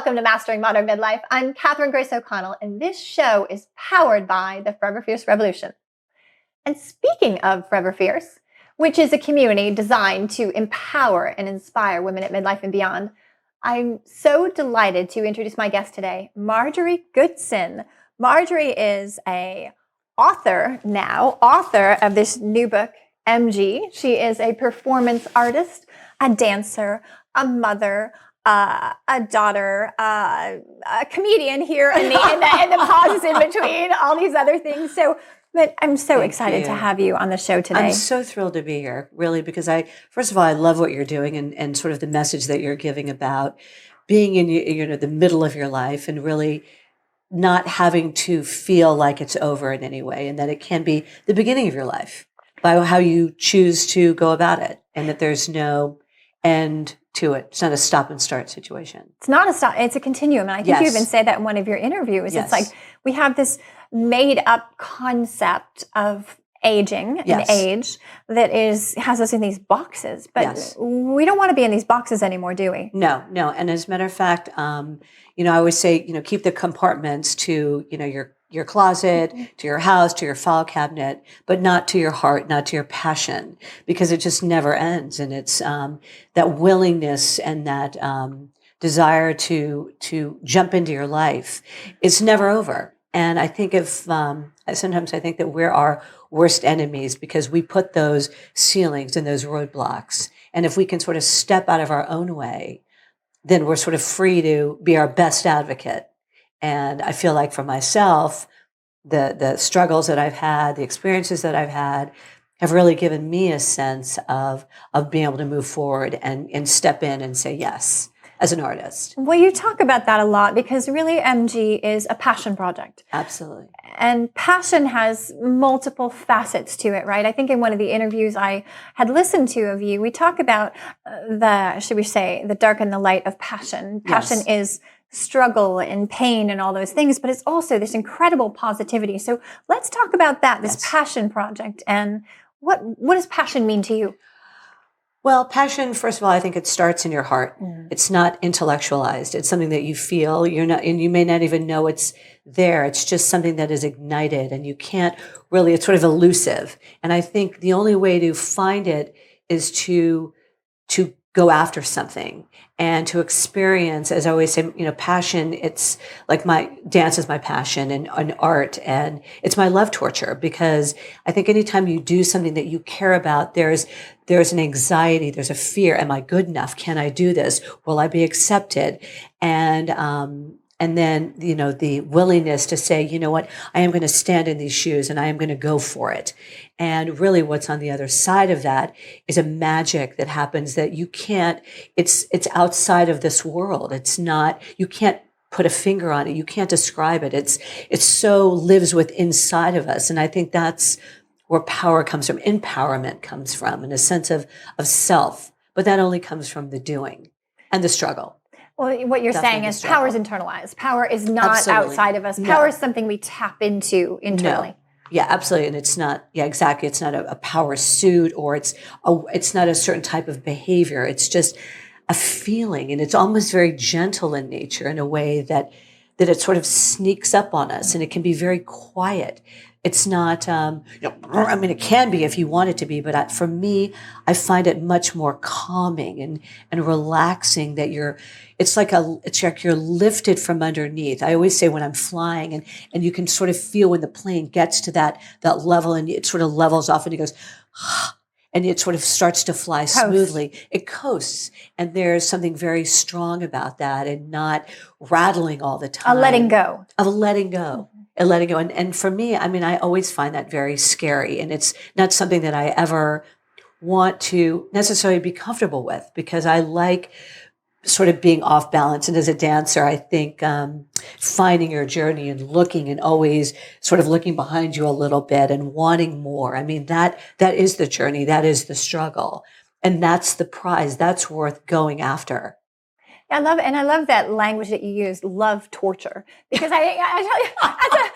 welcome to Mastering Modern Midlife. I'm Catherine Grace O'Connell, and this show is powered by the Forever Fierce Revolution. And speaking of Forever Fierce, which is a community designed to empower and inspire women at midlife and beyond, I'm so delighted to introduce my guest today, Marjorie Goodson. Marjorie is an author of this new book, MG. She is a performance artist, a dancer, a mother, a daughter, a comedian here, and the pauses in between, all these other things. But I'm so excited to have you on the show today. I'm so thrilled to be here, really, because first of all, I love what you're doing and sort of the message that you're giving about being in the middle of your life and really not having to feel like it's over in any way, and that it can be the beginning of your life by how you choose to go about it, and that there's no end to it. It's not a stop and start situation. It's not a stop. It's a continuum. And I think you even say that in one of your interviews. Yes. It's like we have this made up concept of aging and age that has us in these boxes. But we don't want to be in these boxes anymore, do we? No. And as a matter of fact, I always say, keep the compartments to, your closet, to your house, to your file cabinet, but not to your heart, not to your passion, because it just never ends. And it's that willingness and that desire to jump into your life, it's never over. And I think sometimes I think that we're our worst enemies because we put those ceilings and those roadblocks. And if we can sort of step out of our own way, then we're sort of free to be our best advocate. And I feel like for myself, the struggles that I've had, the experiences that I've had, have really given me a sense of being able to move forward and step in and say yes as an artist. Well, you talk about that a lot because really MG is a passion project. Absolutely. And passion has multiple facets to it, right? I think in one of the interviews I had listened to of you, we talk about the dark and the light of passion. Passion is struggle and pain and all those things, but it's also this incredible positivity. So let's talk about that, this passion project. And what does passion mean to you? Well, passion, first of all, I think it starts in your heart. It's not intellectualized. It's something that you feel. And you may not even know it's there. It's just something that is ignited, and you can't really, it's sort of elusive. And I think the only way to find it is to go after something and to experience, as I always say, passion, it's like my dance is my passion and art, and it's my love torture, because I think anytime you do something that you care about, there's an anxiety, there's a fear. Am I good enough? Can I do this? Will I be accepted? And then, the willingness to say, you know what, I am going to stand in these shoes and I am going to go for it. And really what's on the other side of that is a magic that happens that you can't, it's outside of this world. It's not, you can't put a finger on it. You can't describe it. It so lives within inside of us. And I think that's where power comes from, empowerment comes from, and a sense of self. But that only comes from the doing and the struggle. Well, what you're saying is power is internalized. Power is not outside of us. Power is something we tap into internally. No. Yeah, absolutely. And it's not, exactly. It's not a power suit, or it's not a certain type of behavior. It's just a feeling. And it's almost very gentle in nature in a way that it sort of sneaks up on us, and it can be very quiet. It's not, it can be if you want it to be, but for me, I find it much more calming and relaxing that it's like you're lifted from underneath. I always say when I'm flying and you can sort of feel when the plane gets to that level and it sort of levels off and it goes, and it sort of starts to fly smoothly. It coasts. And there's something very strong about that, and not rattling all the time. A letting go. Of letting go. And letting go. And for me, I always find that very scary. And it's not something that I ever want to necessarily be comfortable with, because I like sort of being off balance. And as a dancer, I think finding your journey and looking and always sort of looking behind you a little bit and wanting more. That is the journey. That is the struggle. And that's the prize. That's worth going after. I love that language that you use, love torture, because I tell you,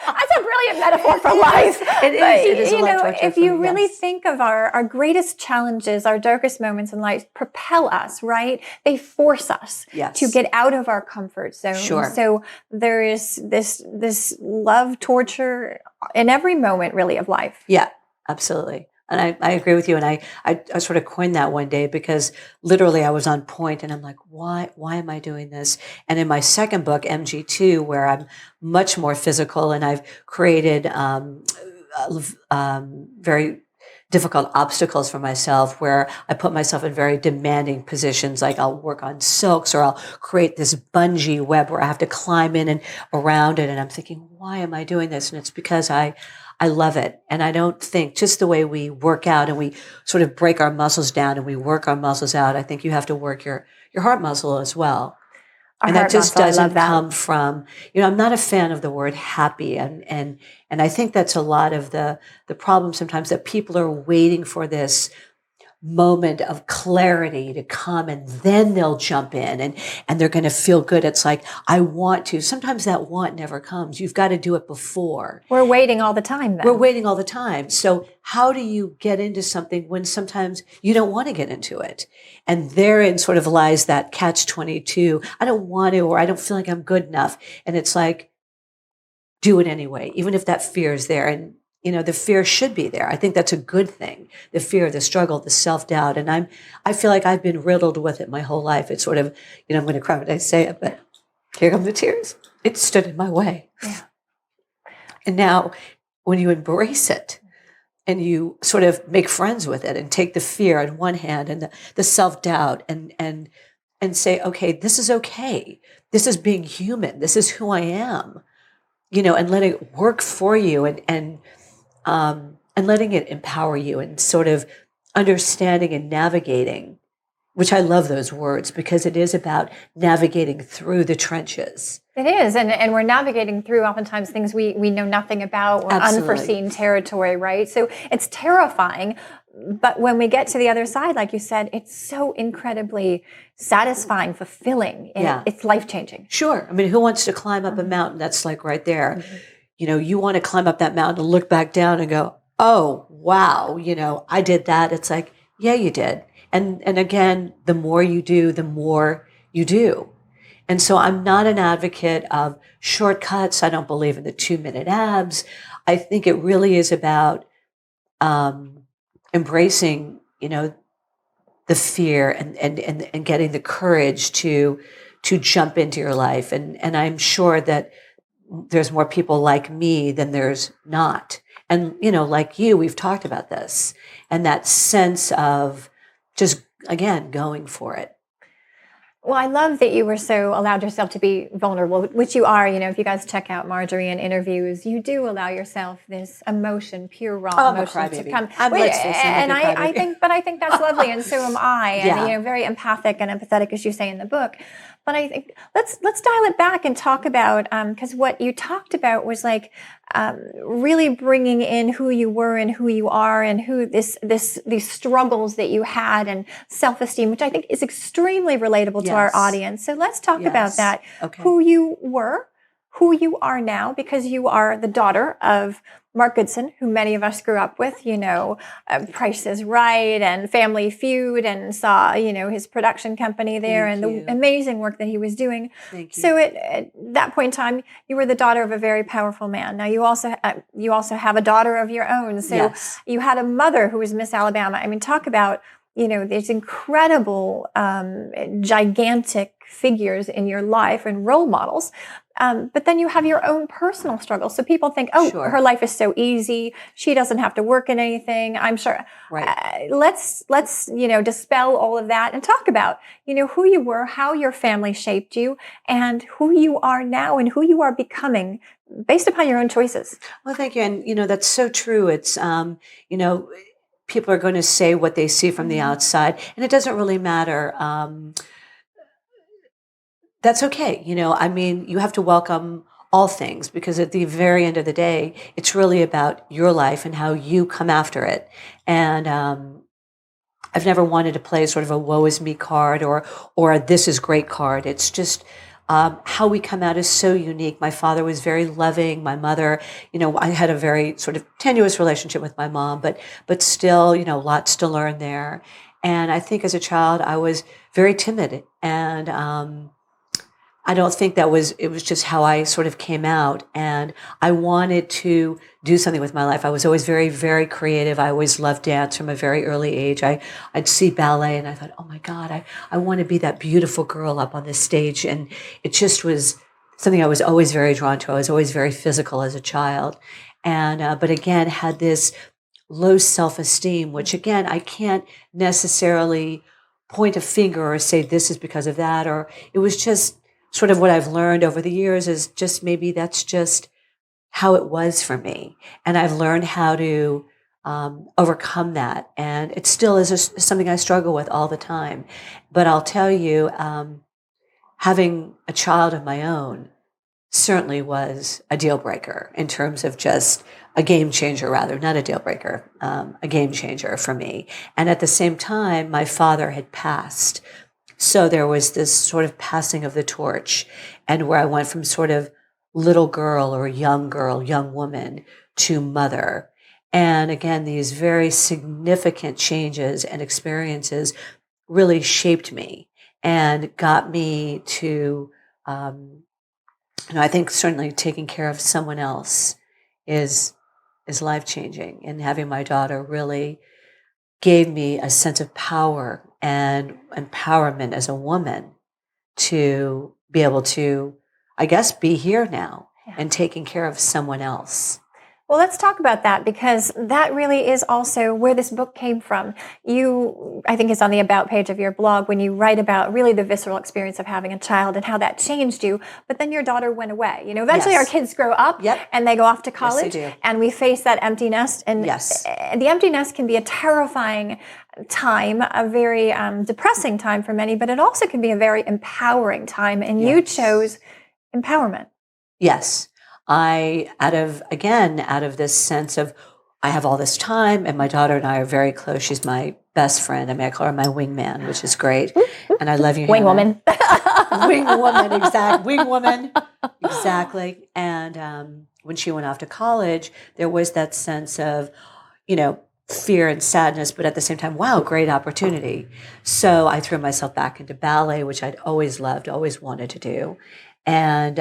that's a brilliant metaphor for life. It is a love torture if for you me, really yes. think of our greatest challenges, our darkest moments in life propel us, right? They force us Yes. to get out of our comfort zone. Sure. So there is this love torture in every moment, really, of life. Yeah, absolutely. And I agree with you. And I sort of coined that one day because literally I was on point and I'm like, why am I doing this? And in my second book, MG2, where I'm much more physical and I've created very difficult obstacles for myself where I put myself in very demanding positions. Like I'll work on silks or I'll create this bungee web where I have to climb in and around it. And I'm thinking, why am I doing this? And it's because I love it. And I don't think just the way we work out and we sort of break our muscles down and we work our muscles out, I think you have to work your heart muscle as well. And that just doesn't come from, I'm not a fan of the word happy. And I think that's a lot of the problem sometimes, that people are waiting for this moment of clarity to come and then they'll jump in and they're going to feel good. It's like, I want to. Sometimes that want never comes. You've got to do it before. We're waiting all the time then. We're waiting all the time. So how do you get into something when sometimes you don't want to get into it? And therein sort of lies that catch-22. I don't want to, or I don't feel like I'm good enough. And it's like, do it anyway, even if that fear is there. And the fear should be there. I think that's a good thing. The fear, the struggle, the self-doubt. And I feel like I've been riddled with it my whole life. It's sort of, I'm going to cry when I say it, but here come the tears. It stood in my way. Yeah. And now when you embrace it and you sort of make friends with it and take the fear on one hand and the self-doubt and say, okay, this is okay. This is being human. This is who I am, and let it work for you and letting it empower you and sort of understanding and navigating, which I love those words because it is about navigating through the trenches. It is. And we're navigating through oftentimes things we know nothing about, or unforeseen territory, right? So it's terrifying. But when we get to the other side, like you said, it's so incredibly satisfying, fulfilling. And it's life-changing. Sure. I mean, who wants to climb up a mountain that's like right there? Mm-hmm. You want to climb up that mountain and look back down and go, oh, wow, I did that. It's like, yeah, you did. And again, the more you do, the more you do. And so I'm not an advocate of shortcuts. I don't believe in the 2-minute abs. I think it really is about embracing, the fear and getting the courage to jump into your life. And I'm sure that there's more people like me than there's not. And, like you, we've talked about this and that sense of just, again, going for it. Well, I love that you were so allowed yourself to be vulnerable, which you are. If you guys check out Marjorie in interviews, you do allow yourself this emotion, pure raw emotion to come. I think that's lovely, and so am I. And very empathic and empathetic, as you say in the book. But I think let's dial it back and talk about because what you talked about was like really bringing in who you were and who you are and who these struggles that you had and self-esteem, which I think is extremely relatable to our audience. So let's talk about that. Okay. Who you were, who you are now, because you are the daughter of Mark Goodson, who many of us grew up with, Price is Right and Family Feud, and saw, his production company there and the amazing work that he was doing. Thank you. So at that point in time, you were the daughter of a very powerful man. Now you also have a daughter of your own. So you had a mother who was Miss Alabama. I mean, talk about, these incredible, gigantic figures in your life and role models. But then you have your own personal struggles. So people think, her life is so easy. She doesn't have to work in anything. I'm sure. Right. Let's dispel all of that and talk about, who you were, how your family shaped you, and who you are now and who you are becoming based upon your own choices. Well, thank you. And, that's so true. It's, people are going to say what they see from the outside, and it doesn't really matter. That's okay. You have to welcome all things because at the very end of the day, it's really about your life and how you come after it. And I've never wanted to play sort of a woe is me card or a this is great card. It's just how we come out is so unique. My father was very loving. My mother, I had a very sort of tenuous relationship with my mom, but still, lots to learn there. And I think as a child, I was very timid, and I don't think it was just how I sort of came out, and I wanted to do something with my life. I was always very, very creative. I always loved dance from a very early age. I'd see ballet and I thought, oh my God, I want to be that beautiful girl up on this stage. And it just was something I was always very drawn to. I was always very physical as a child. And, but again, had this low self-esteem, which again, I can't necessarily point a finger or say this is because of that, or it was just sort of what I've learned over the years is just maybe that's just how it was for me. And I've learned how to overcome that. And it still is something I struggle with all the time. But I'll tell you, having a child of my own certainly was a deal breaker in terms of just a game changer, rather, not a deal breaker, a game changer for me. And at the same time, my father had passed. So there was this sort of passing of the torch, and where I went from sort of little girl, young woman to mother. And again, these very significant changes and experiences really shaped me and got me to, I think certainly taking care of someone else is life-changing. And having my daughter really gave me a sense of power and empowerment as a woman to be able to, I guess, be here now and taking care of someone else. Well, let's talk about that, because that really is also where this book came from. You, I think it's on the About page of your blog, when you write about really the visceral experience of having a child and how that changed you. But then your daughter went away. Eventually our kids grow up and they go off to college, and we face that empty nest. And the empty nest can be a terrifying time, a very depressing time for many, but it also can be a very empowering time. And you chose empowerment. Yes. Out of this sense of, I have all this time, and my daughter and I are very close. She's my best friend. I mean, I call her my wingman, which is great. And I love you, Wing woman. Wing woman, exactly. Wing woman, exactly. And when she went off to college, there was that sense of, fear and sadness, but at the same time, wow, great opportunity. So I threw myself back into ballet, which I'd always loved, always wanted to do. And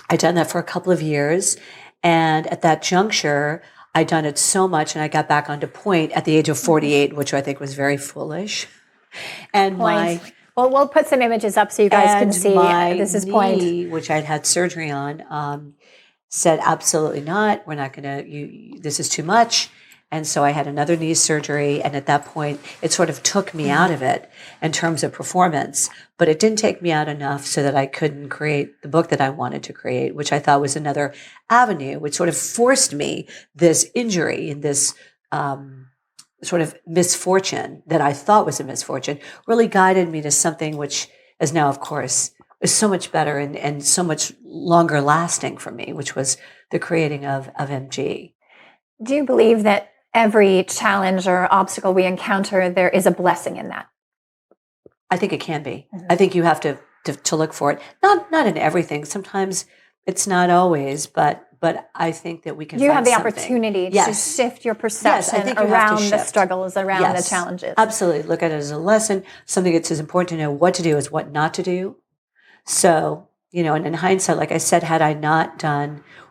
I'd done that for a couple of years. And at that juncture, I'd done it so much, and I got back onto point at the age of 48, which I think was very foolish. And well, we'll put some images up so you guys can see. This is knee, which I'd had surgery on, said, absolutely not. We're not going to, this is too much. And so I had another knee surgery. And at that point, it sort of took me out of it in terms of performance. But it didn't take me out enough so that I couldn't create the book that I wanted to create, which I thought was another avenue, which sort of forced me this injury and this sort of misfortune that I thought was a misfortune, really guided me to something which is now, of course, is so much better and so much longer lasting for me, which was the creating of MG. Do you believe that every challenge or obstacle we encounter, there is a blessing in that? I think it can be. Mm-hmm. I think you have to look for it. Not in everything. Sometimes it's not always, but I think that we can. You find have the something. Opportunity to shift your perception around the struggles, around the challenges. Absolutely. Look at it as a lesson. Something that's as important to know what to do as what not to do. So, and in hindsight, like I said, had I not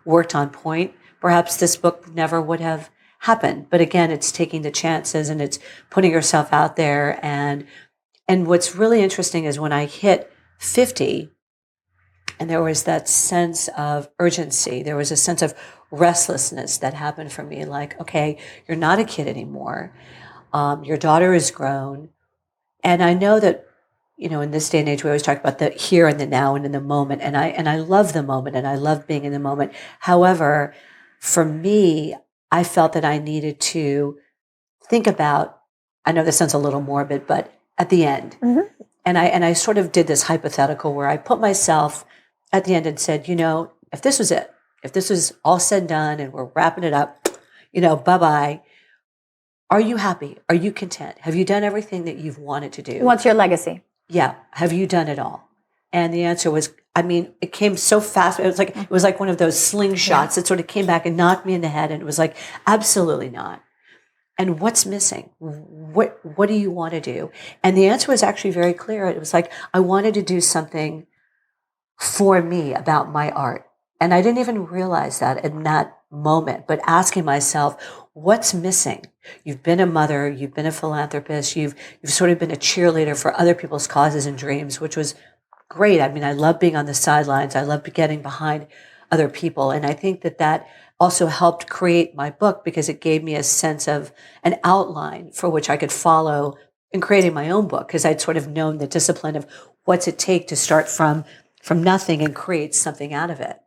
worked on point, perhaps this book never would have happened. But again, it's taking the chances and it's putting yourself out there. And what's really interesting is when I hit 50, and there was that sense of urgency, there was a sense of restlessness that happened for me. Like, okay, you're not a kid anymore. Your daughter is grown. And I know that, in this day and age, we always talk about the here and the now and in the moment. And I love the moment, and I love being in the moment. However, for me, I felt that I needed to think about, I know this sounds a little morbid, but at the end. Mm-hmm. And I sort of did this hypothetical where I put myself at the end and said, if this was it, if this was all said and done and we're wrapping it up, bye-bye, Are you happy? Are you content? Have you done everything that you've wanted to do? What's your legacy? Yeah. Have you done it all? And the answer was, I mean, it came so fast. It was like one of those slingshots that sort of came back and knocked me in the head. And it was like, absolutely not. And what's missing? What do you want to do? And the answer was actually very clear. It was like, I wanted to do something for me about my art. And I didn't even realize that in that moment, but asking myself, what's missing? You've been a mother, you've been a philanthropist, you've sort of been a cheerleader for other people's causes and dreams, which was great. I mean, I love being on the sidelines. I love getting behind other people. And I think that also helped create my book because it gave me a sense of an outline for which I could follow in creating my own book, because I'd sort of known the discipline of what's it take to start from nothing and create something out of it.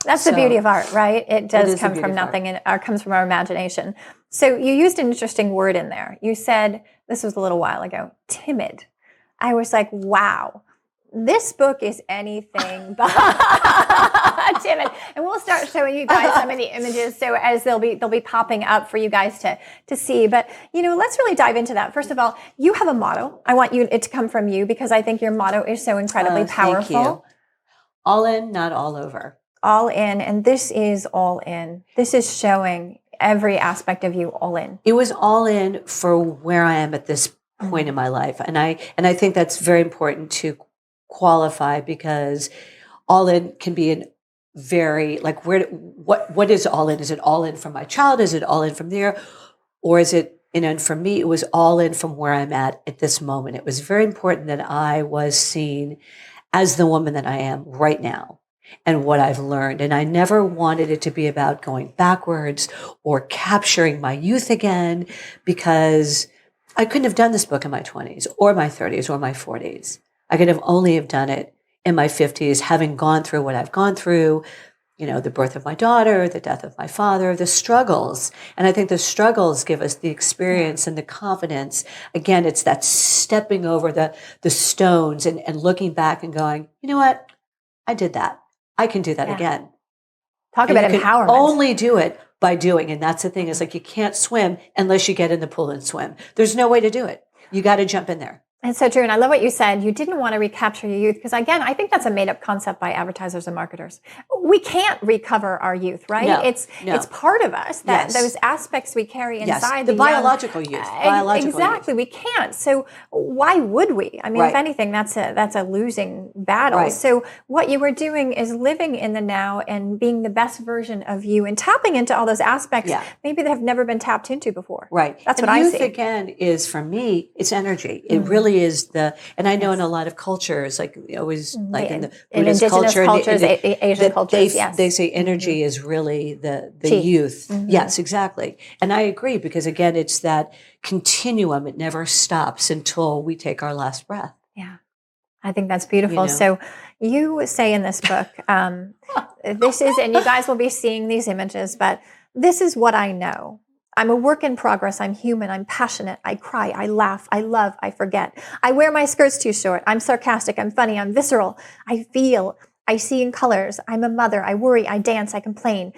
That's the beauty of art, right? It does come from nothing and art comes from our imagination. So you used an interesting word in there. You said, this was a little while ago, timid. I was like, wow, this book is anything but timid. And we'll start showing you guys some of the images so as they'll be popping up for you guys to see. But, let's really dive into that. First of all, you have a motto. I want it to come from you because I think your motto is so incredibly powerful. Thank you. All in, not all over. All in, and this is all in. This is showing every aspect of you all in. It was all in for where I am at this point in my life. And I think that's very important to qualify, because all in can be an very, like, what is all in? Is it all in from my child? Is it all in from there? Or is it, and for me, it was all in from where I'm at this moment. It was very important that I was seen as the woman that I am right now and what I've learned. And I never wanted it to be about going backwards or capturing my youth again, because I couldn't have done this book in my 20s or my 30s or my 40s. I could have only have done it in my 50s, having gone through what I've gone through, the birth of my daughter, the death of my father, the struggles. And I think the struggles give us the experience and the confidence. Again, it's that stepping over the stones and looking back and going, you know what? I did that. I can do that again. Talk about empowerment. Only do it by doing. And that's the thing, is like, you can't swim unless you get in the pool and swim. There's no way to do it. You got to jump in there. It's so true. And I love what you said. You didn't want to recapture your youth. Because again, I think that's a made up concept by advertisers and marketers. We can't recover our youth, right? No, it's part of us, that those aspects we carry inside the biological youth. Exactly. We can't. So why would we? I mean, if anything, that's a losing battle. Right. So what you were doing is living in the now and being the best version of you and tapping into all those aspects maybe that have never been tapped into before. Right. That's what I see. Youth, again, is, for me, it's energy. It really is and I know in a lot in a in the Buddhist culture, Asian cultures, they say energy is really the youth. Mm-hmm. Yes, exactly. And I agree, because again, it's that continuum. It never stops until we take our last breath. Yeah. I think that's beautiful. So you say in this book, this is, and you guys will be seeing these images, but this is what I know. I'm a work in progress. I'm human. I'm passionate. I cry. I laugh. I love. I forget. I wear my skirts too short. I'm sarcastic. I'm funny. I'm visceral. I feel. I see in colors. I'm a mother. I worry. I dance. I complain.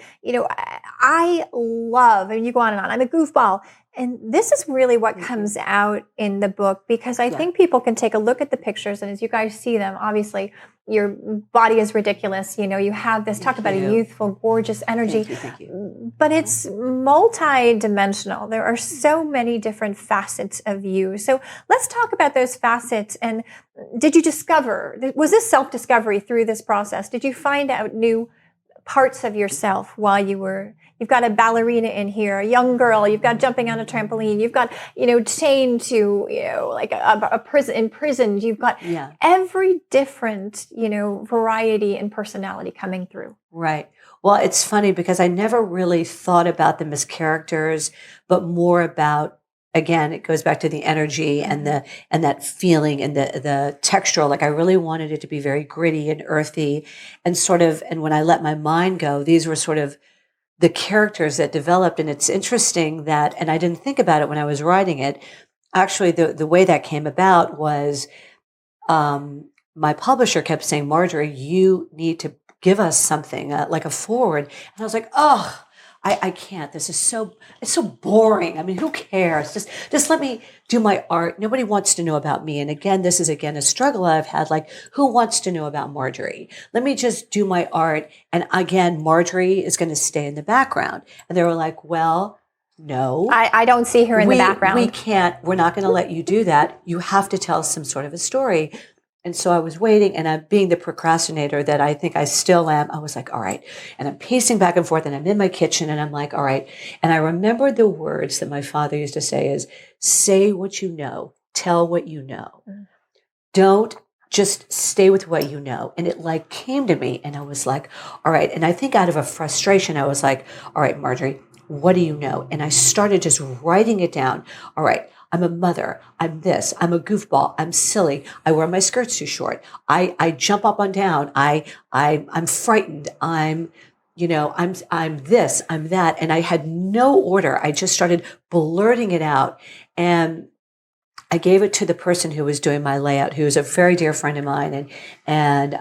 I love, and you go on and on. I'm a goofball. And this is really what comes out in the book, because I think people can take a look at the pictures, and as you guys see them, obviously your body is ridiculous. You have this, talk about a youthful, gorgeous energy, Thank you. But it's multi-dimensional. There are so many different facets of you. So let's talk about those facets. And was this self-discovery through this process? Did you find out new parts of yourself while you've got a ballerina in here, a young girl, you've got jumping on a trampoline, you've got, chained to, like a prison, imprisoned, you've got every different, variety and personality coming through. Right. Well, it's funny because I never really thought about them as characters, but more about, again, it goes back to the energy and that feeling and the textural. Like, I really wanted it to be very gritty and earthy and when I let my mind go, these were sort of the characters that developed. And it's interesting that, and I didn't think about it when I was writing it, actually the way that came about was my publisher kept saying, Marjorie, you need to give us something like a forward. And I was like, I can't. It's so boring. I mean, who cares? Just let me do my art. Nobody wants to know about me. And again, this is a struggle I've had. Like, who wants to know about Marjorie? Let me just do my art. And again, Marjorie is going to stay in the background. And they were like, well, no. I don't see her in the background. We can't. We're not going to let you do that. You have to tell some sort of a story. And so I was waiting, and I'm being the procrastinator that I think I still am. I was like, all right. And I'm pacing back and forth, and I'm in my kitchen, and I'm like, all right. And I remembered the words that my father used to say is, say what you know, tell what you know. Don't just stay with what you know. And it like came to me, and I was like, all right. And I think out of a frustration, I was like, all right, Marjorie, what do you know? And I started just writing it down. All right. I'm a mother. I'm this. I'm a goofball. I'm silly. I wear my skirts too short. I jump up and down. I'm frightened. I'm this. I'm that. And I had no order. I just started blurting it out. And I gave it to the person who was doing my layout, who is a very dear friend of mine and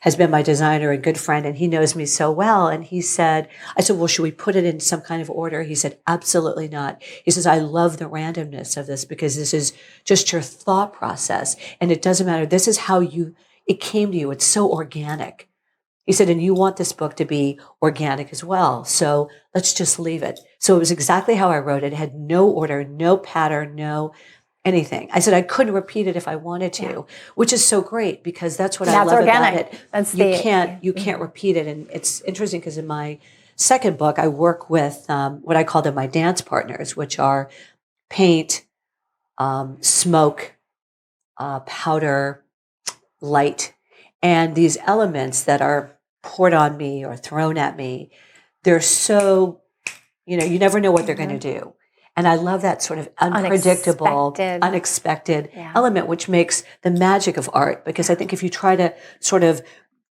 has been my designer and good friend. And he knows me so well. And I said, well, should we put it in some kind of order? He said, absolutely not. He says, I love the randomness of this because this is just your thought process. And it doesn't matter. This is how it came to you. It's so organic. He said, and you want this book to be organic as well. So let's just leave it. So it was exactly how I wrote it. It had no order, no pattern, no anything. I said I couldn't repeat it if I wanted to, which is so great because that's what I love organic. About it. You can't repeat it. And it's interesting because in my second book, I work with what I call them my dance partners, which are paint, smoke, powder, light, and these elements that are poured on me or thrown at me. They're so, you never know what they're going to do. And I love that sort of unpredictable, unexpected element, which makes the magic of art. Because I think if you try to sort of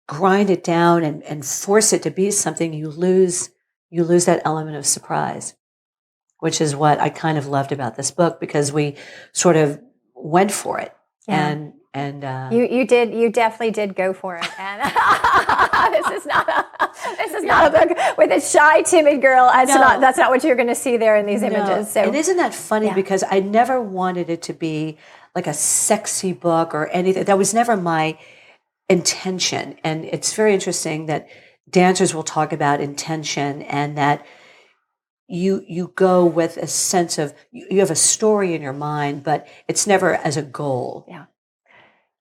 grind it down and force it to be something, you lose that element of surprise, which is what I kind of loved about this book because we sort of went for it. Yeah. And you definitely did go for it. And this is not a book with a shy, timid girl. That's not what you're going to see there in these images. So. And isn't that funny? Because I never wanted it to be like a sexy book or anything. That was never my intention. And it's very interesting that dancers will talk about intention and that you go with a sense of you have a story in your mind, but it's never as a goal. Yeah.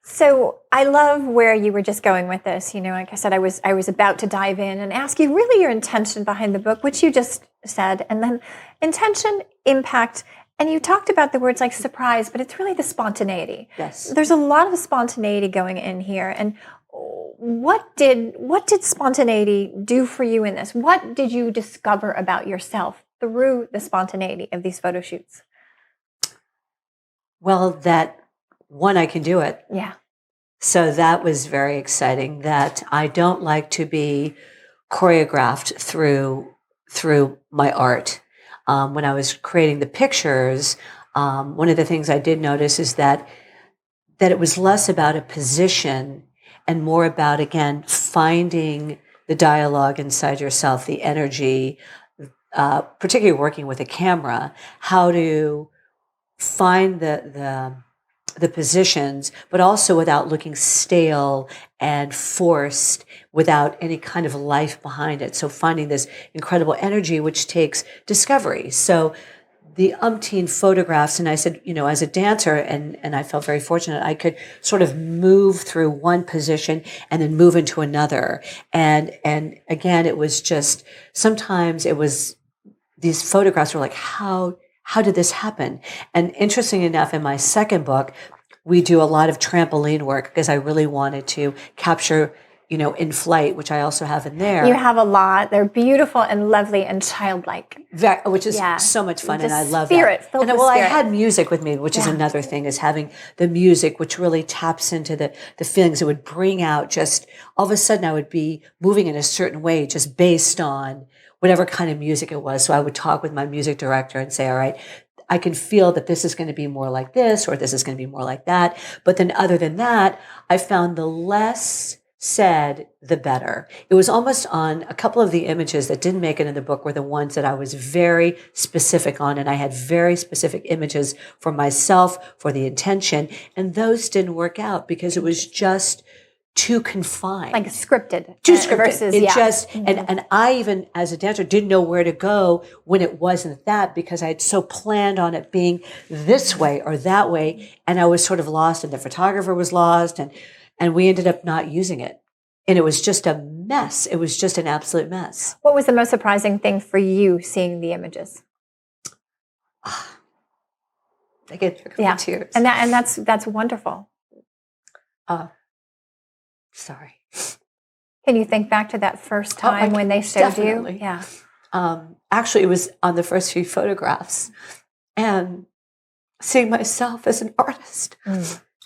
So I love where you were just going with this. Like I said, I was about to dive in and ask you really your intention behind the book, which you just said, and then intention, impact, and you talked about the words like surprise, but it's really the spontaneity. Yes. There's a lot of spontaneity going in here. And what did spontaneity do for you in this? What did you discover about yourself through the spontaneity of these photo shoots? Well, that one, I can do it. Yeah. So that was very exciting that I don't like to be choreographed through my art. When I was creating the pictures, one of the things I did notice is that it was less about a position and more about, again, finding the dialogue inside yourself, the energy, particularly working with a camera, how to find the positions, but also without looking stale and forced, without any kind of life behind it. So finding this incredible energy, which takes discovery. So the umpteen photographs, and I said, as a dancer, and I felt very fortunate, I could sort of move through one position and then move into another. And again, it was just, sometimes it was, these photographs were like, how did this happen? And interesting enough, in my second book, we do a lot of trampoline work because I really wanted to capture, in flight, which I also have in there. You have a lot. They're beautiful and lovely and childlike. Which is so much fun, and I love spirit, that. Filled And with I spirit. had music with me, which is another thing, is having the music, which really taps into the feelings. It would bring out just, all of a sudden I would be moving in a certain way just based on whatever kind of music it was. So I would talk with my music director and say, all right, I can feel that this is going to be more like this, or this is going to be more like that. But then other than that, I found the less said, the better. It was almost on a couple of the images that didn't make it in the book were the ones that I was very specific on. And I had very specific images for myself, for the intention. And those didn't work out because it was just too confined. Like scripted. Too scripted. Versus, it yeah. just, and I even as a dancer didn't know where to go when it wasn't that, because I had so planned on it being this way or that way. And I was sort of lost, and the photographer was lost, and we ended up not using it. And it was just a mess. It was just an absolute mess. What was the most surprising thing for you seeing the images? I get tears. And that's wonderful. Sorry. Can you think back to that first time when they showed definitely. you? Yeah. Actually, it was on the first few photographs, and seeing myself as an artist.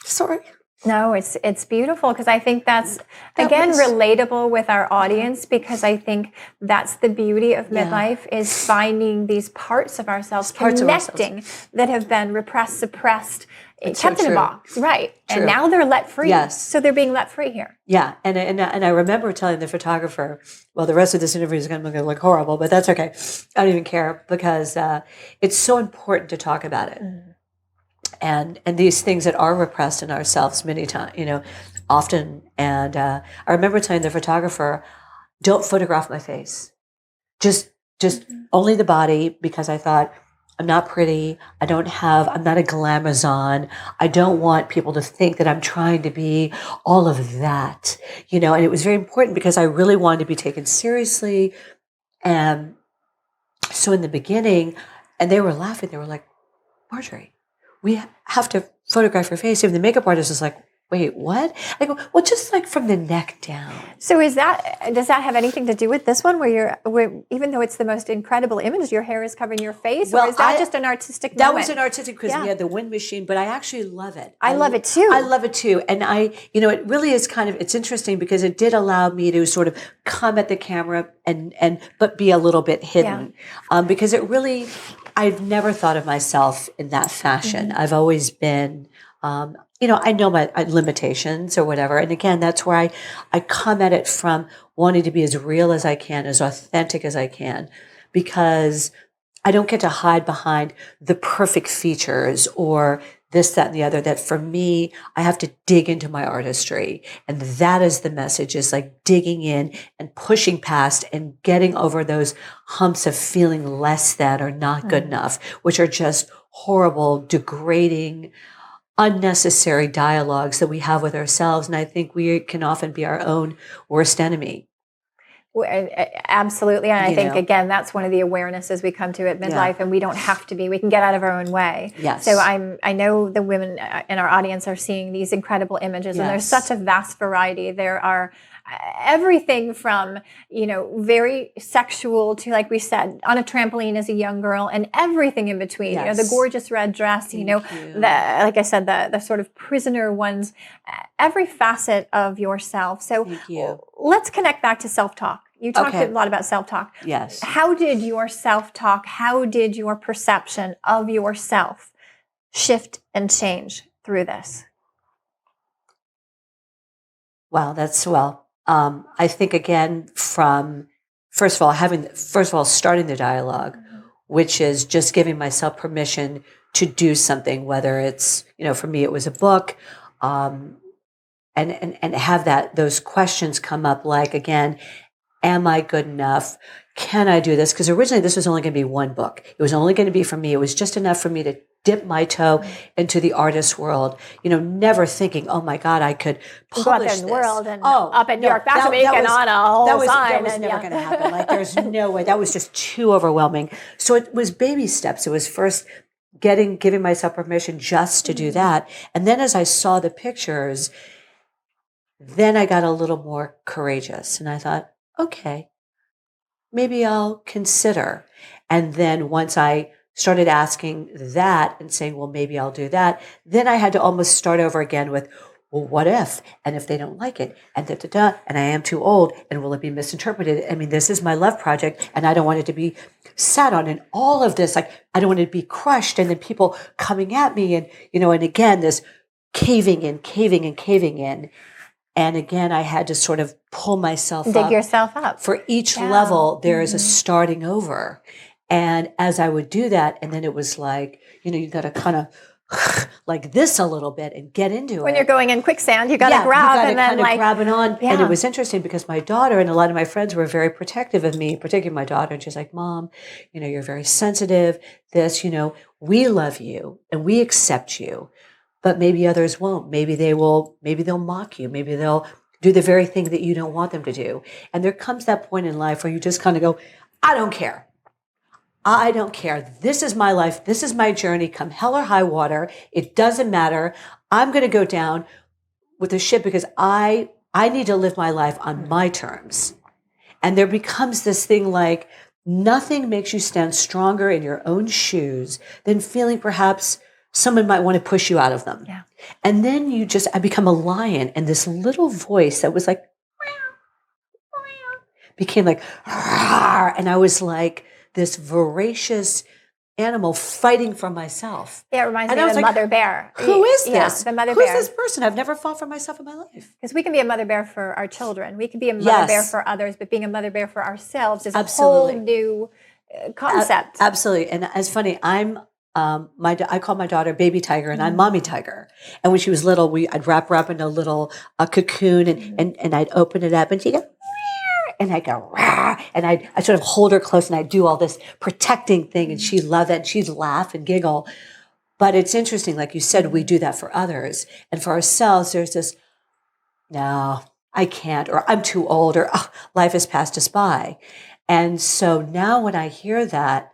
Sorry. No, it's beautiful, because I think that's again relatable with our audience, because I think that's the beauty of midlife is finding these parts of ourselves, connecting that have been repressed, suppressed, kept in a box, right? True. And now they're let free. Yes. So they're being let free here. Yeah, and I remember telling the photographer, well, the rest of this interview is going to look horrible, but that's okay. I don't even care, because it's so important to talk about it. And these things that are repressed in ourselves many times, often. And I remember telling the photographer, don't photograph my face. Just only the body, because I thought, I'm not pretty. I'm not a glamazon. I don't want people to think that I'm trying to be all of that, and it was very important because I really wanted to be taken seriously. And so in the beginning, and they were laughing, they were like, Marjorie, we have to photograph your face. Even the makeup artist is like, wait, what? I go, well, just like from the neck down. So does that have anything to do with this one, where even though it's the most incredible image, your hair is covering your face? Well, or is that just an artistic moment? That was an artistic, because we had the wind machine, but I actually love it. I love it too. I love it too. And it really is it's interesting, because it did allow me to sort of come at the camera but be a little bit hidden. Because it really, I've never thought of myself in that fashion. I've always been, I know my limitations or whatever. And again, that's where I come at it from, wanting to be as real as I can, as authentic as I can, because I don't get to hide behind the perfect features or this, that, and the other. That for me, I have to dig into my artistry. And that is the message, is like digging in and pushing past and getting over those humps of feeling less than or not good enough, which are just horrible, degrading, unnecessary dialogues that we have with ourselves. And I think we can often be our own worst enemy. Absolutely. And I think, again, that's one of the awarenesses we come to at midlife, and we don't have to be. We can get out of our own way. Yes. So I know the women in our audience are seeing these incredible images, and there's such a vast variety. There are everything from, very sexual to, like we said, on a trampoline as a young girl, and everything in between. The gorgeous red dress, like I said, the sort of prisoner ones, every facet of yourself. So let's connect back to self-talk. You talked a lot about self-talk. Yes. How did your self-talk, how did your perception of yourself shift and change through this? Wow, I think, again, from first of all starting the dialogue, which is just giving myself permission to do something, whether it's, for me it was a book, and have those questions come up, like, again, am I good enough? Can I do this? Because originally this was only going to be one book. It was only going to be for me. It was just enough for me to dip my toe into the artist world, never thinking, oh my God, I could publish go out there in the world and up at New York Fashion Week and on a whole sign. That was never going to happen. Like, there's no way. That was just too overwhelming. So it was baby steps. It was first giving myself permission just to do that. And then as I saw the pictures, then I got a little more courageous, and I thought, okay, maybe I'll consider. And then once I started asking that and saying, well, maybe I'll do that, then I had to almost start over again with, well, what if? And if they don't like it? And da-da-da, and I am too old, and will it be misinterpreted? I mean, this is my love project, and I don't want it to be sat on, and all of this, like, I don't want it to be crushed, and then people coming at me, and, and again, this caving in. And again, I had to sort of pull myself Dig up. yourself up. For each level, there is a starting over. And as I would do that, and then it was like, you got to kind of like this a little bit and get into it. When you're going in quicksand, you got to grab and then like grab it on. Yeah. And it was interesting because my daughter and a lot of my friends were very protective of me, particularly my daughter. And she's like, Mom, you're very sensitive. We love you and we accept you, but maybe others won't. Maybe they'll mock you. Maybe they'll do the very thing that you don't want them to do. And there comes that point in life where you just kind of go, I don't care. I don't care. This is my life. This is my journey. Come hell or high water. It doesn't matter. I'm going to go down with the ship because I need to live my life on my terms. And there becomes this thing like nothing makes you stand stronger in your own shoes than feeling perhaps someone might want to push you out of them. Yeah. And then I become a lion, and this little voice that was like, became like, and I was like this voracious animal fighting for myself. Yeah, it reminds me of the mother bear. Who is this? Yeah, the mother bear. Who's this person? I've never fought for myself in my life. Because we can be a mother bear for our children. We can be a mother bear for others, but being a mother bear for ourselves is a whole new concept. Absolutely. And it's funny, I call my daughter Baby Tiger and I'm Mommy Tiger. And when she was little, I'd wrap her up in a little cocoon and I'd open it up and she'd go, and I go, rah, and I sort of hold her close and I do all this protecting thing and she loved it and she'd laugh and giggle. But it's interesting, like you said, we do that for others. And for ourselves, there's this, no, I can't, or I'm too old, or life has passed us by. And so now when I hear that,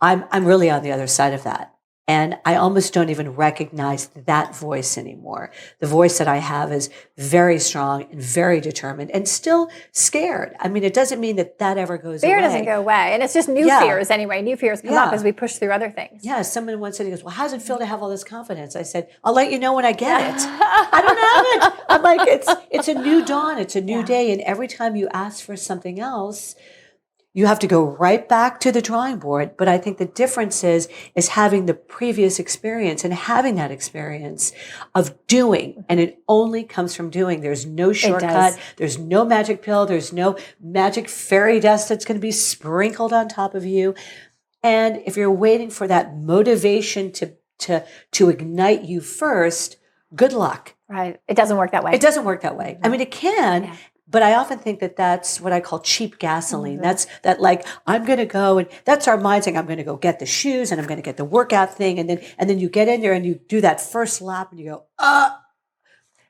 I'm really on the other side of that. And I almost don't even recognize that voice anymore. The voice that I have is very strong and very determined and still scared. I mean, it doesn't mean that ever goes away. Fear doesn't go away. And it's just new fears anyway. New fears come up as we push through other things. Yeah. Someone once said, he goes, well, how does it feel to have all this confidence? I said, I'll let you know when I get it. I don't have it. I'm like, it's a new dawn. It's a new day. And every time you ask for something else, you have to go right back to the drawing board. But I think the difference is having the previous experience and having that experience of doing. And it only comes from doing. There's no shortcut. There's no magic pill. There's no magic fairy dust that's going to be sprinkled on top of you. And if you're waiting for that motivation to ignite you first, good luck. Right. It doesn't work that way. It doesn't work that way. I mean, it can. Yeah. But I often think that that's what I call cheap gasoline. Mm-hmm. That's that like, I'm going to go and that's our mind saying, I'm going to go get the shoes and I'm going to get the workout thing. And then you get in there and you do that first lap and you go,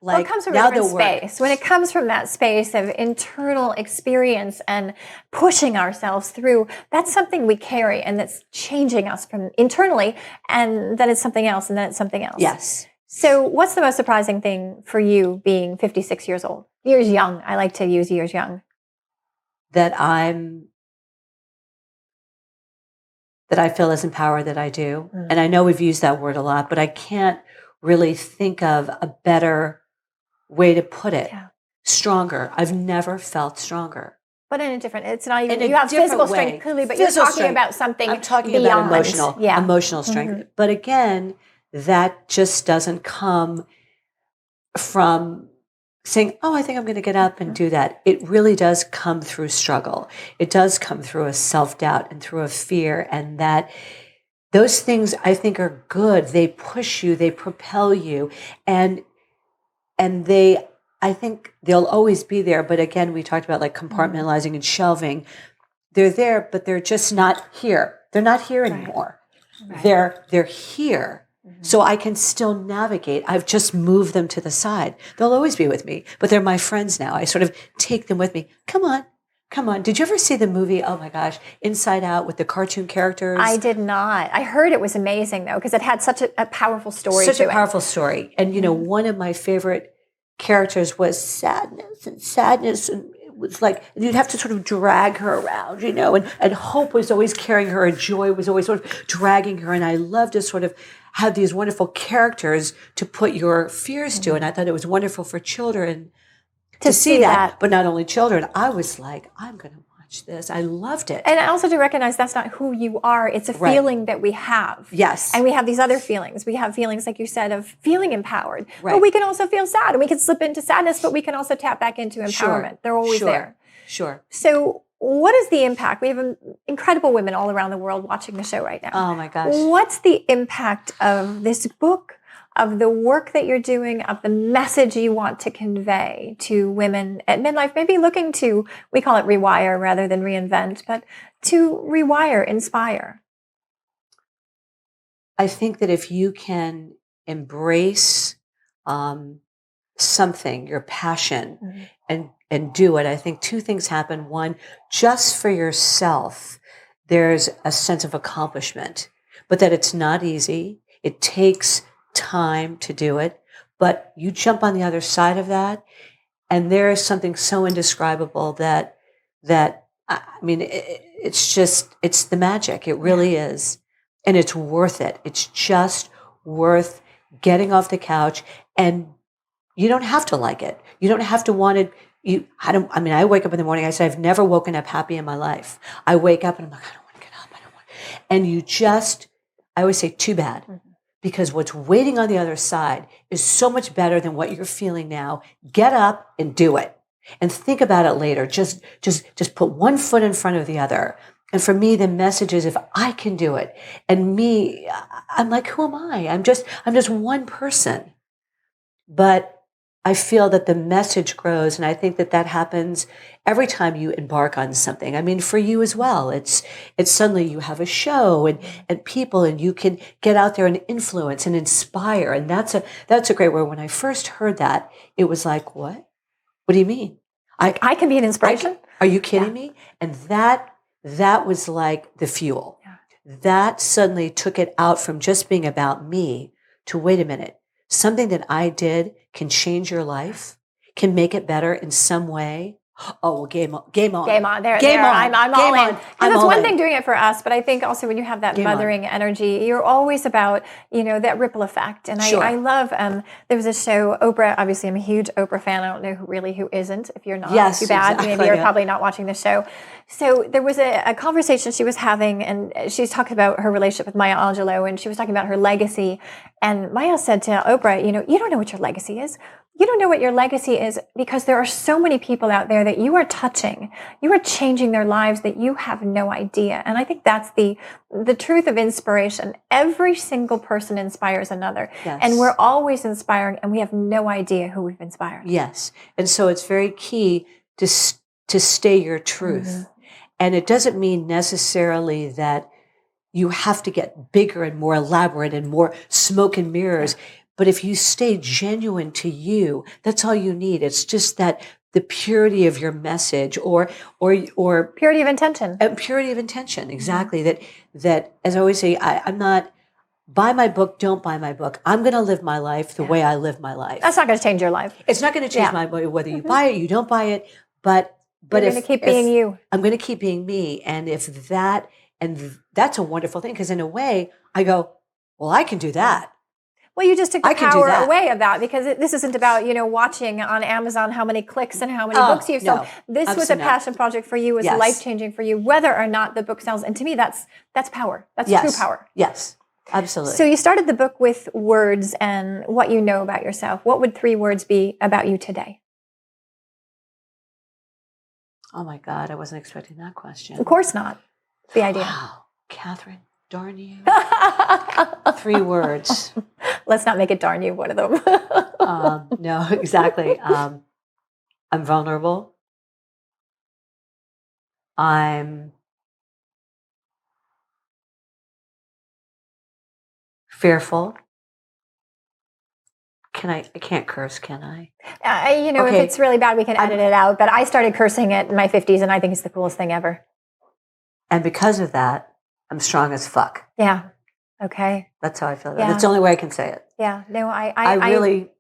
Like, it comes from a different space. When it comes from that space of internal experience and pushing ourselves through, that's something we carry and that's changing us from internally. And then it's something else and then it's something else. Yes. So what's the most surprising thing for you being 56 years old? Years young. I like to use years young. That I feel as empowered that I do. Mm. And I know we've used that word a lot, but I can't really think of a better way to put it. Yeah. Stronger. I've never felt stronger. But in a different, it's not even, you have physical strength clearly, but you're talking about something beyond. I'm talking about emotional strength. Mm-hmm. But again, that just doesn't come from saying, oh, I think I'm going to get up and do that. It really does come through struggle. It does come through a self-doubt and through a fear. And that those things I think are good. They push you, they propel you. And I think they'll always be there. But again, we talked about like compartmentalizing and shelving. They're there, but they're just not here. They're not here anymore. Right. They're here. Mm-hmm. So I can still navigate. I've just moved them to the side. They'll always be with me, but they're my friends now. I sort of take them with me. Come on. Did you ever see the movie, oh my gosh, Inside Out with the cartoon characters? I did not. I heard it was amazing though, because it had such a powerful story to it. Such a powerful story. And you know, one of my favorite characters was sadness. And it was like, you'd have to sort of drag her around, you know, and hope was always carrying her and joy was always sort of dragging her. And I love to sort of have these wonderful characters to put your fears to. And I thought it was wonderful for children to see that. But not only children, I was like, I'm going to watch watch this. I loved it. And also to recognize that's not who you are. It's a feeling that we have. Yes. And we have these other feelings. We have feelings, like you said, of feeling empowered. Right. But we can also feel sad, and we can slip into sadness, but we can also tap back into empowerment. Sure. They're always there. Sure. So what is the impact? We have incredible women all around the world watching the show right now. Oh my gosh. What's the impact of this book, of the work that you're doing, of the message you want to convey to women at midlife, maybe looking to, we call it rewire rather than reinvent, but to rewire, inspire? I think that if you can embrace something, your passion, and do it, I think two things happen. One, just for yourself, there's a sense of accomplishment, but that it's not easy. It takes time to do it, but you jump on the other side of that, and there is something so indescribable that I mean, it's the magic. It really is, and it's worth it. It's just worth getting off the couch, and you don't have to like it. You don't have to want it. I wake up in the morning. I say I've never woken up happy in my life. I wake up and I'm like, I don't want to get up. I don't want. And I always say, too bad. Because what's waiting on the other side is so much better than what you're feeling now. Get up and do it. And think about it later. Just put one foot in front of the other. And for me, the message is, if I can do it, and me, I'm like, who am I? I'm just one person. But I feel that the message grows, and I think that happens every time you embark on something. I mean, for you as well, it's suddenly you have a show and people, and you can get out there and influence and inspire. And that's a great word. When I first heard that, it was like, what? What do you mean? I can be an inspiration? Are you kidding me? And that was like the fuel. Yeah. That suddenly took it out from just being about me to, wait a minute, something that I did can change your life, can make it better in some way. Oh, well, game on. Game on. Game on. I'm all in. Because it's one thing doing it for us, but I think also when you have that mothering energy, you're always about, that ripple effect. And I love, there was a show, Oprah, obviously I'm a huge Oprah fan. I don't know who isn't. If you're not, too bad. Exactly, maybe you're probably not watching the show. So there was a conversation she was having, and she's talking about her relationship with Maya Angelou, and she was talking about her legacy. And Maya said to Oprah, you don't know what your legacy is. You don't know what your legacy is because there are so many people out there that you are touching. You are changing their lives that you have no idea. And I think that's the truth of inspiration. Every single person inspires another. Yes. And we're always inspiring, and we have no idea who we've inspired. Yes. And so it's very key to stay your truth. Mm-hmm. And it doesn't mean necessarily that you have to get bigger and more elaborate and more smoke and mirrors. Yeah. But if you stay genuine to you, that's all you need. It's just that the purity of your message or purity of intention. Purity of intention, exactly. Mm-hmm. That as I always say, I'm not, buy my book, don't buy my book. I'm going to live my life the way I live my life. That's not going to change your life. It's not going to change my life, whether you buy it, you don't buy it. But you're going to keep being you. I'm going to keep being me. And that's a wonderful thing, because in a way I go, well, I can do that. Well, you just took the power away of that, because this isn't about, watching on Amazon how many clicks and how many books you've sold. This was a passion project for you. It was life-changing for you, whether or not the book sells. And to me, that's power. That's true power. Yes, absolutely. So you started the book with words and what you know about yourself. What would 3 words be about you today? Oh my God, I wasn't expecting that question. Of course not. It's the idea. Wow, Catherine, darn you. 3 words. Let's not make it darn you one of them. No, exactly. I'm vulnerable. I'm fearful. I can't curse, can I? If it's really bad, we can edit it out. But I started cursing in my 50s, and I think it's the coolest thing ever. And because of that, I'm strong as fuck. Yeah. Okay. That's how I feel. Yeah. That's the only way I can say it. Yeah. No, I really,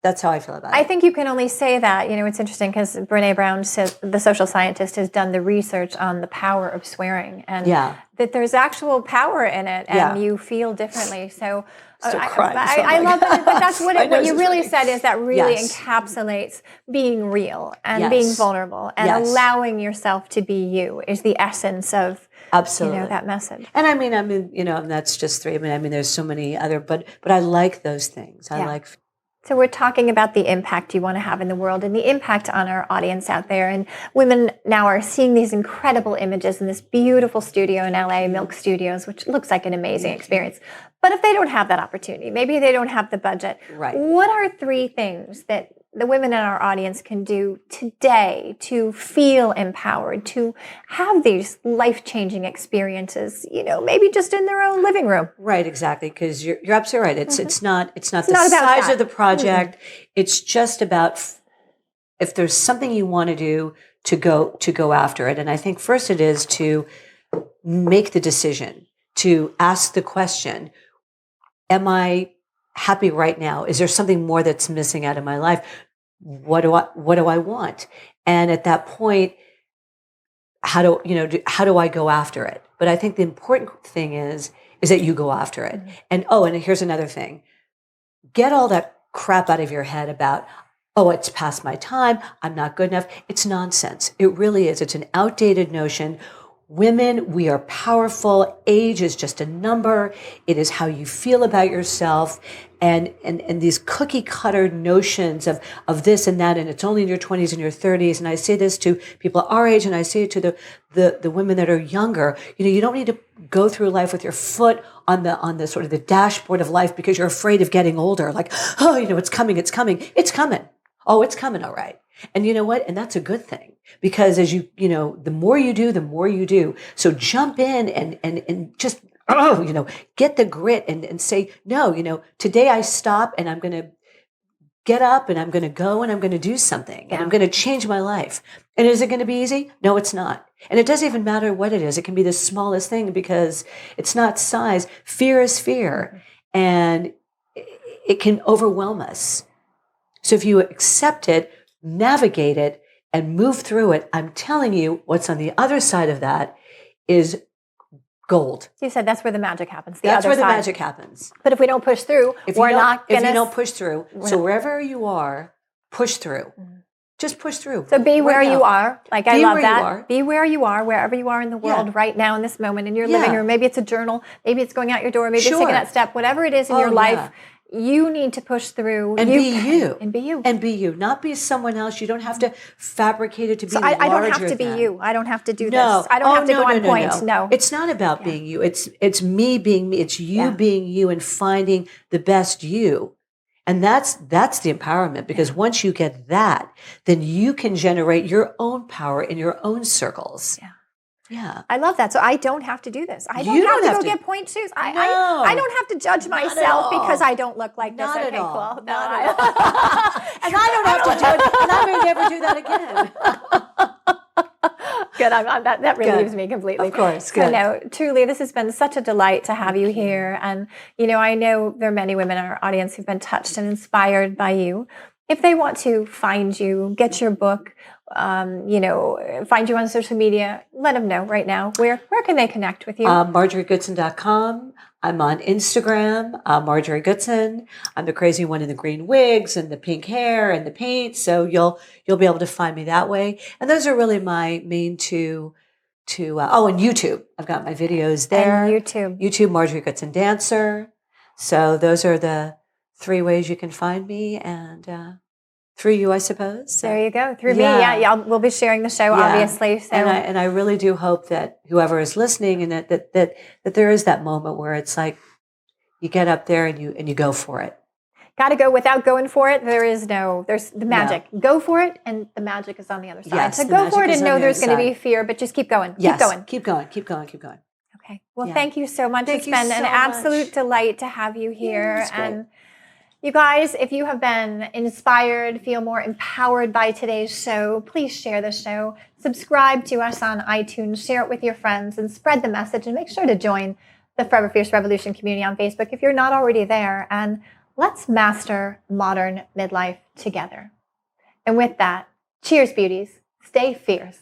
That's how I feel about it. I think you can only say that. It's interesting because Brene Brown, says, the social scientist, has done the research on the power of swearing, and that there's actual power in it, and you feel differently. So I love that. But that's what you really said is that really encapsulates being real and being vulnerable and allowing yourself to be you is the essence of absolutely that message. And I mean, and that's just three. I mean, there's so many other, but I like those things. I like. So we're talking about the impact you want to have in the world and the impact on our audience out there. And women now are seeing these incredible images in this beautiful studio in LA, Milk Studios, which looks like an amazing experience. But if they don't have that opportunity, maybe they don't have the budget, what are 3 things that the women in our audience can do today to feel empowered, to have these life-changing experiences, maybe just in their own living room? Right, exactly, because you're absolutely right. It's not the size of the project. It's just about if there's something you want to do to go after it. And I think first it is to make the decision, to ask the question, am I happy right now? Is there something more that's missing out of my life? What do I want? And at that point, how do I go after it? But I think the important thing is that you go after it. And here's another thing. Get all that crap out of your head about, it's past my time, I'm not good enough. It's nonsense. It really is. It's an outdated notion. Women, we are powerful. Age is just a number. It is how you feel about yourself. And these cookie cutter notions of this and that, and it's only in your 20s and your 30s. And I say this to people our age, and I say it to the women that are younger. You don't need to go through life with your foot on the sort of the dashboard of life because you're afraid of getting older. Like, it's coming. It's coming. Oh, it's coming. All right. And you know what? And that's a good thing because as the more you do, the more you do. So jump in and just, get the grit and say, no, today I stop and I'm going to get up and I'm going to go and I'm going to do something and I'm going to change my life. And is it going to be easy? No, it's not. And it doesn't even matter what it is. It can be the smallest thing because it's not size. Fear is fear and it can overwhelm us. So if you accept it, navigate it, and move through it, I'm telling you what's on the other side of that is gold. You said that's where the magic happens. That's where the magic happens. But if we don't push through, we're not going to... If you don't push through, so wherever you are, push through. Just push through. So be where you are. Like, I love that. Be where you are, wherever you are in the world right now in this moment, in your living room. Maybe it's a journal. Maybe it's going out your door. Maybe it's taking that step. Whatever it is in your life, you need to push through. And be you. And be you. And be you. Not be someone else. You don't have to fabrike it to be I don't have to be you. I don't have to do this. I don't have to go on point. No. It's not about being you. It's me being me. It's you being you and finding the best you. And that's the empowerment because once you get that, then you can generate your own power in your own circles. Yeah. Yeah. I love that. So I don't have to do this. I don't have to go get point shoes. I don't have to judge myself because I don't look like this. Not okay, at all. cool. Not at all. And I don't have to do it. And I may never do that again. Good. That relieves me completely. Of course. Good. So no, truly, this has been such a delight to have you here. And, I know there are many women in our audience who've been touched and inspired by you. If they want to find you, get your book, find you on social media, let them know right now. Where can they connect with you? MarjorieGoodson.com. I'm on Instagram, Marjorie Goodson. I'm the crazy one in the green wigs and the pink hair and the paint. So you'll be able to find me that way. And those are really my main two. And YouTube. I've got my videos there. And YouTube, Marjorie Goodson Dancer. So those are the 3 ways you can find me and through you, I suppose. So, there you go. Through me. Yeah. We'll be sharing the show, obviously. So. And I really do hope that whoever is listening and that there is that moment where it's like you get up there and you go for it. Got to go without going for it. There's the magic. No. Go for it, and the magic is on the other side. Yes, so go for it and know there's going to be fear, but just keep going. Yes, keep going. Keep going. Okay. Well, thank you so much. It's been an absolute delight to have you here. And you guys, if you have been inspired, feel more empowered by today's show, please share the show. Subscribe to us on iTunes, share it with your friends, and spread the message. And make sure to join the Forever Fierce Revolution community on Facebook if you're not already there. And Let's master modern midlife together. And with that, cheers, beauties. Stay fierce.